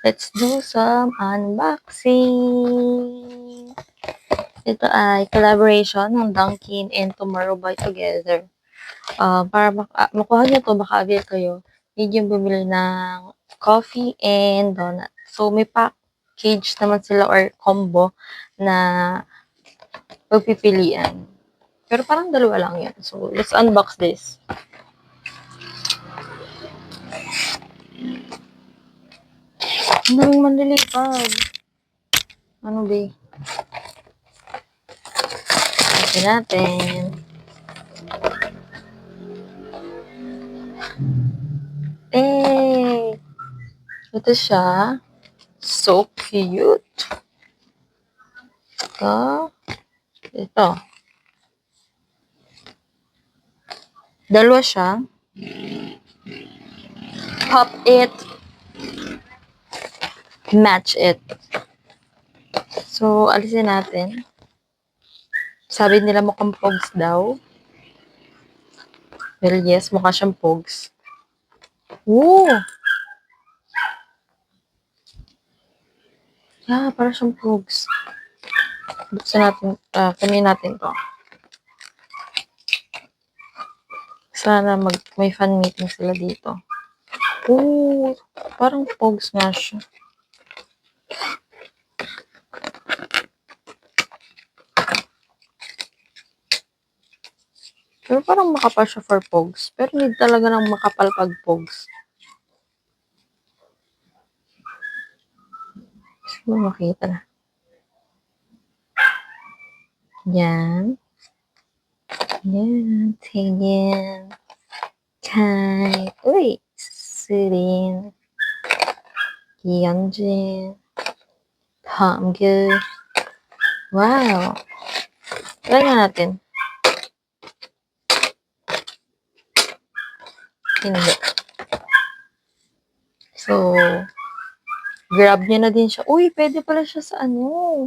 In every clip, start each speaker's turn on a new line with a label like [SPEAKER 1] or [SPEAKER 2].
[SPEAKER 1] Let's do some unboxing. Ito ay collaboration ng Dunkin' and Tomorrow by Together. Para makuha nyo to, baka avail kayo, need yung bumili ng coffee and donut. So, may package naman sila or combo na pagpipilian. Pero parang dalawa lang yan. So, let's unbox this. Ang daming manlilipad. Ano ba? Kasi natin. Ito siya. So cute. Ito. Dalawa siya. Pop it. Match it. So, alisin natin. Sabi nila mukhang pogs daw. Well, yes, mukha siyang pogs. Woo! Yeah, para siyang pogs. Buksan natin, kunin natin to. Sana may fan meeting sila dito. Ooh, parang pogs nga siya. Pero parang makapal siya for pogs. Pero need talaga ng makapal pag pogs. Gusto mo makita na. Yan. Yan. Tingin. Kay. Uy. Surin. Yeonjin. Hamgyul. Wow. Try nga natin. Hindi. So, grab niya na din siya. Uy, pwede pala siya sa ano.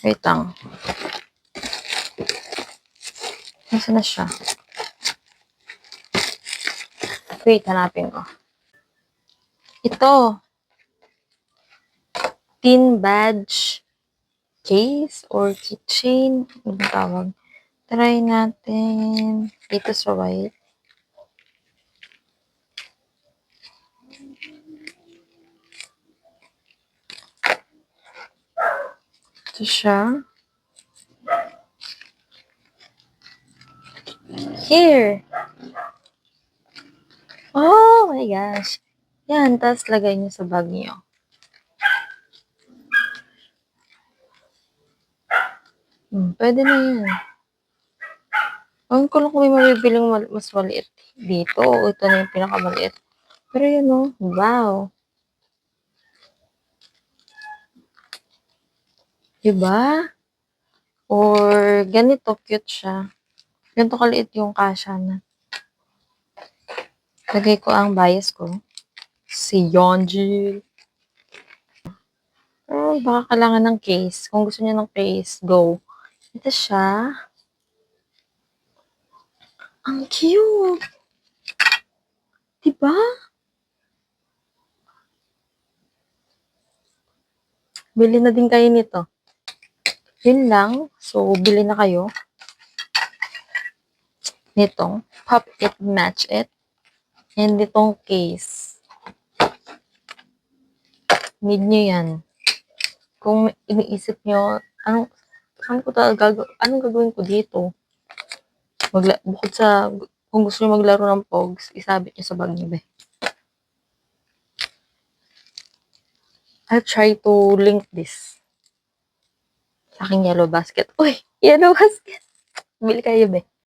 [SPEAKER 1] Wait lang. Nasaan na siya? Wait, hanapin ko. Ito. Tin badge case or keychain. Ano tawag? Try natin. Dito sa white. Ito siya. Here. Oh my gosh. Yan, tapos lagay niyo sa bag niyo. Pwede na yan. Ang ko lang kung may mabibiling mas maliit dito. Ito na yung pinakamaliit. Pero yun o. Wow. Diba? Or ganito, cute siya. Ganito kaliit yung kasha na. Lagay ko ang bias ko. Si Yeonjin. Pero baka kailangan ng case. Kung gusto niya ng case, go. Ito siya. Ang cute. Diba? Bili na din kayo nito. Yun lang. So, bili na kayo. Nitong Pop It, Match It. And itong case. Need nyo yan. Kung iniisip nyo, anong gagawin ko dito? Bukod sa, kung gusto nyo maglaro ng pogs, isabit nyo sa bag nyo, be. I'll try to link this sa aking yellow basket. Uy! Yellow basket! Bili kayo, be.